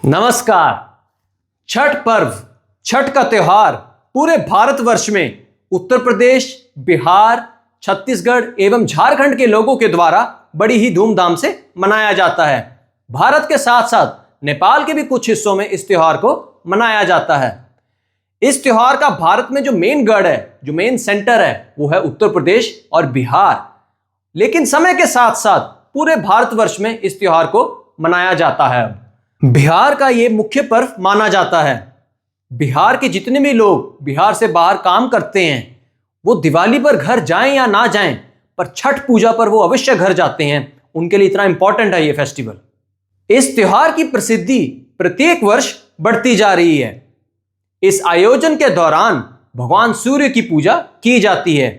नमस्कार। छठ पर्व, छठ का त्योहार पूरे भारतवर्ष में उत्तर प्रदेश, बिहार, छत्तीसगढ़ एवं झारखंड के लोगों के द्वारा बड़ी ही धूमधाम से मनाया जाता है। भारत के साथ साथ नेपाल के भी कुछ हिस्सों में इस त्योहार को मनाया जाता है। इस त्योहार का भारत में जो मेन गढ़ है, जो मेन सेंटर है, वो है उत्तर प्रदेश और बिहार। लेकिन समय के साथ साथ पूरे भारतवर्ष में इस त्योहार को मनाया जाता है। बिहार का ये मुख्य पर्व माना जाता है। बिहार के जितने भी लोग बिहार से बाहर काम करते हैं, वो दिवाली पर घर जाएं या ना जाएं, पर छठ पूजा पर वो अवश्य घर जाते हैं। उनके लिए इतना इंपॉर्टेंट है ये फेस्टिवल। इस त्योहार की प्रसिद्धि प्रत्येक वर्ष बढ़ती जा रही है। इस आयोजन के दौरान भगवान सूर्य की पूजा की जाती है।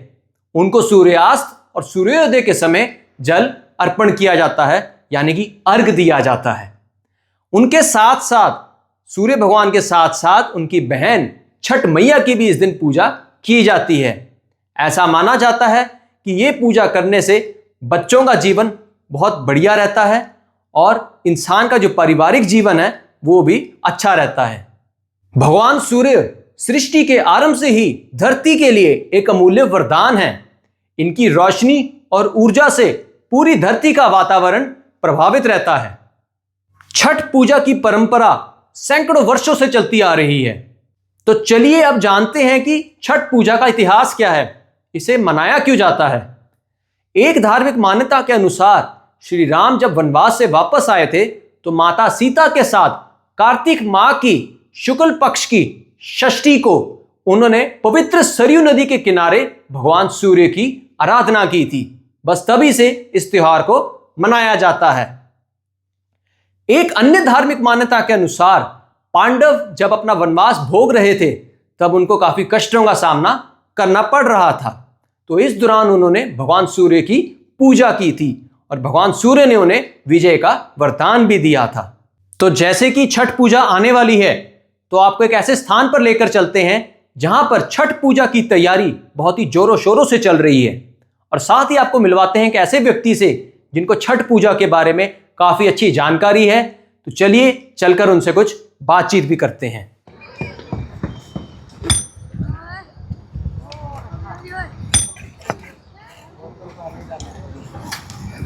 उनको सूर्यास्त और सूर्योदय के समय जल अर्पण किया जाता है, यानी कि अर्घ दिया जाता है। उनके साथ साथ सूर्य भगवान के साथ साथ उनकी बहन छठ मैया की भी इस दिन पूजा की जाती है। ऐसा माना जाता है कि ये पूजा करने से बच्चों का जीवन बहुत बढ़िया रहता है और इंसान का जो पारिवारिक जीवन है वो भी अच्छा रहता है। भगवान सूर्य सृष्टि के आरंभ से ही धरती के लिए एक अमूल्य वरदान है। इनकी रोशनी और ऊर्जा से पूरी धरती का वातावरण प्रभावित रहता है। छठ पूजा की परंपरा सैकड़ों वर्षों से चलती आ रही है। तो चलिए अब जानते हैं कि छठ पूजा का इतिहास क्या है, इसे मनाया क्यों जाता है। एक धार्मिक मान्यता के अनुसार श्री राम जब वनवास से वापस आए थे तो माता सीता के साथ कार्तिक माह की शुक्ल पक्ष की षष्ठी को उन्होंने पवित्र सरयू नदी के किनारे भगवान सूर्य की आराधना की थी। बस तभी से इस त्योहार को मनाया जाता है। एक अन्य धार्मिक मान्यता के अनुसार पांडव जब अपना वनवास भोग रहे थे तब उनको काफी कष्टों का सामना करना पड़ रहा था। तो इस दौरान उन्होंने भगवान सूर्य की पूजा की थी और भगवान सूर्य ने उन्हें विजय का वरदान भी दिया था। तो जैसे कि छठ पूजा आने वाली है, तो आपको एक ऐसे स्थान पर लेकर चलते हैं जहां पर छठ पूजा की तैयारी बहुत ही जोरों शोरों से चल रही है, और साथ ही आपको मिलवाते हैं एक ऐसे व्यक्ति से जिनको छठ पूजा के बारे में काफी अच्छी जानकारी है। तो चलिए चलकर उनसे कुछ बातचीत भी करते हैं।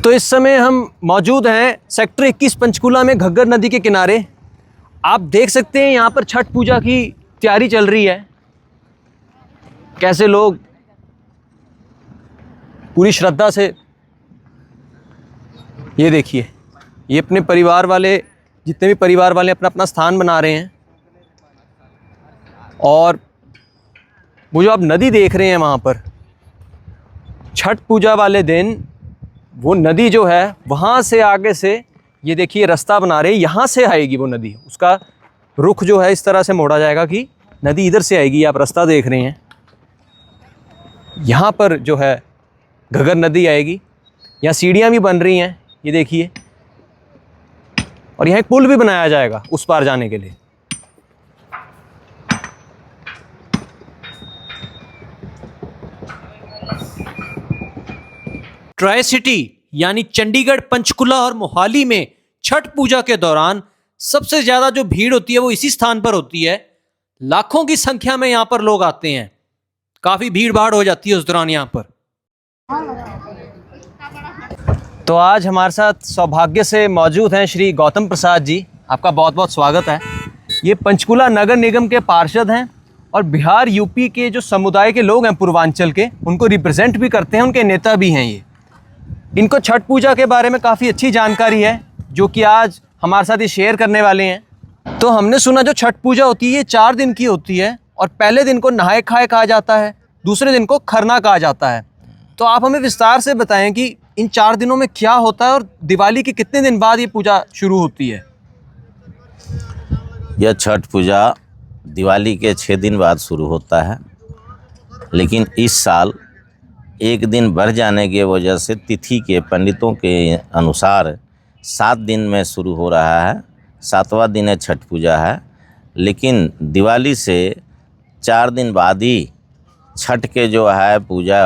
तो इस समय हम मौजूद हैं सेक्टर 21 पंचकूला में घग्गर नदी के किनारे। आप देख सकते हैं यहाँ पर छठ पूजा की तैयारी चल रही है। कैसे लोग पूरी श्रद्धा से, ये देखिए, ये अपने परिवार वाले, जितने भी परिवार वाले अपना अपना स्थान बना रहे हैं। और वो जो आप नदी देख रहे हैं वहाँ पर, छठ पूजा वाले दिन वो नदी जो है वहाँ से आगे से, ये देखिए रास्ता बना रहे हैं, यहाँ से आएगी वो नदी। उसका रुख जो है इस तरह से मोड़ा जाएगा कि नदी इधर से आएगी। आप रास्ता देख रहे हैं, यहाँ पर जो है घग्गर नदी आएगी। यहाँ सीढ़ियाँ भी बन रही हैं, ये देखिए, और यहाँ एक पुल भी बनाया जाएगा उस पार जाने के लिए। ट्राई सिटी यानी चंडीगढ़, पंचकुला और मोहाली में छठ पूजा के दौरान सबसे ज्यादा जो भीड़ होती है वो इसी स्थान पर होती है। लाखों की संख्या में यहाँ पर लोग आते हैं। काफी भीड़ भाड़ हो जाती है उस दौरान यहाँ पर। तो आज हमारे साथ सौभाग्य से मौजूद हैं श्री गौतम प्रसाद जी। आपका बहुत बहुत स्वागत है। ये पंचकुला नगर निगम के पार्षद हैं और बिहार यूपी के जो समुदाय के लोग हैं पूर्वांचल के, उनको रिप्रेजेंट भी करते हैं, उनके नेता भी हैं ये। इनको छठ पूजा के बारे में काफ़ी अच्छी जानकारी है जो कि आज हमारे साथ ये शेयर करने वाले हैं। तो हमने सुना जो छठ पूजा होती है ये 4 दिन की होती है, और पहले दिन को नहाए खाए कहा जाता है, दूसरे दिन को खरना कहा जाता है। तो आप हमें विस्तार से बताएं कि इन 4 दिनों में क्या होता है और दिवाली के कितने दिन बाद ये पूजा शुरू होती है। यह छठ पूजा दिवाली के 6 दिन बाद शुरू होता है, लेकिन इस साल एक दिन बढ़ जाने की वजह से तिथि के पंडितों के अनुसार 7 दिन में शुरू हो रहा है। 7वां दिन है छठ पूजा है, लेकिन दिवाली से 4 दिन बाद ही छठ के जो है पूजा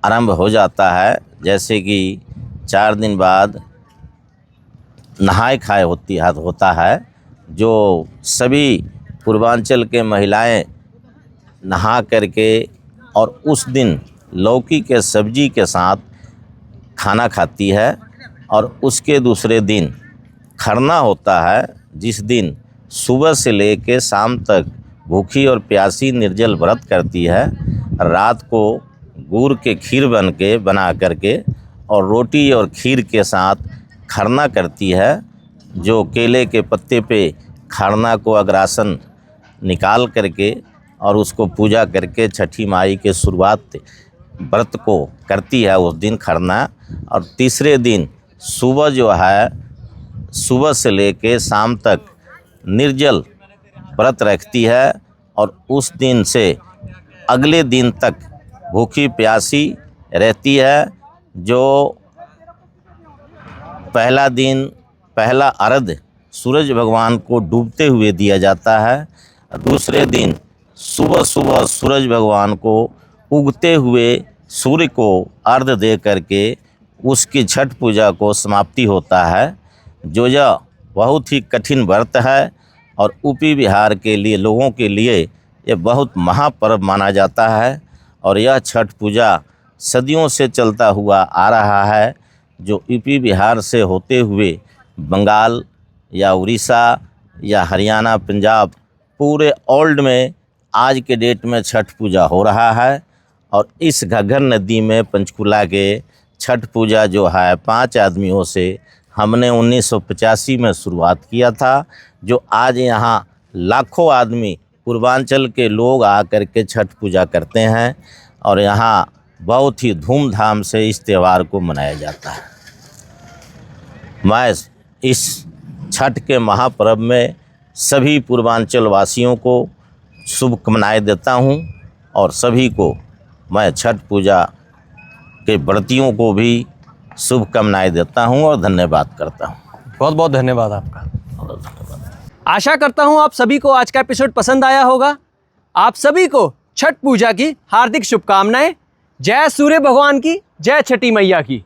आरंभ हो जाता है। जैसे कि 4 दिन बाद नहाए खाए होता है, जो सभी पूर्वांचल के महिलाएं नहा करके और उस दिन लौकी के सब्जी के साथ खाना खाती है। और उसके दूसरे दिन खरना होता है, जिस दिन सुबह से लेके शाम तक भूखी और प्यासी निर्जल व्रत करती है। रात को गुड़ के खीर बना करके और रोटी और खीर के साथ खरना करती है, जो केले के पत्ते पे खरना को अग्रासन निकाल करके और उसको पूजा करके छठी माई के शुरुआत व्रत को करती है उस दिन खरना। और तीसरे दिन सुबह जो है, सुबह से लेके शाम तक निर्जल व्रत रखती है और उस दिन से अगले दिन तक भूखी प्यासी रहती है। जो पहला दिन, पहला अर्घ्य सूरज भगवान को डूबते हुए दिया जाता है। दूसरे दिन सुबह सुबह सूरज भगवान को उगते हुए सूर्य को अर्घ्य दे करके उसकी छठ पूजा को समाप्ति होता है। जो यह बहुत ही कठिन व्रत है और यूपी बिहार के लिए लोगों के लिए यह बहुत महापर्व माना जाता है। और यह छठ पूजा सदियों से चलता हुआ आ रहा है, जो यूपी बिहार से होते हुए बंगाल या उड़ीसा या हरियाणा, पंजाब, पूरे वर्ल्ड में आज के डेट में छठ पूजा हो रहा है। और इस घग्गर नदी में पंचकुला के छठ पूजा जो है 5 आदमियों से हमने 1985 में शुरुआत किया था, जो आज यहाँ लाखों आदमी पूर्वांचल के लोग आकर के छठ पूजा करते हैं और यहाँ बहुत ही धूमधाम से इस त्यौहार को मनाया जाता है। मैं इस छठ के महापर्व में सभी पूर्वांचल वासियों को शुभकामनाएं देता हूँ और सभी को मैं छठ पूजा के व्रतियों को भी शुभकामनाएं देता हूँ और धन्यवाद करता हूँ। बहुत बहुत धन्यवाद आपका। आशा करता हूँ आप सभी को आज का एपिसोड पसंद आया होगा। आप सभी को छठ पूजा की हार्दिक शुभकामनाएं। जय सूर्य भगवान की, जय छठी मैया की।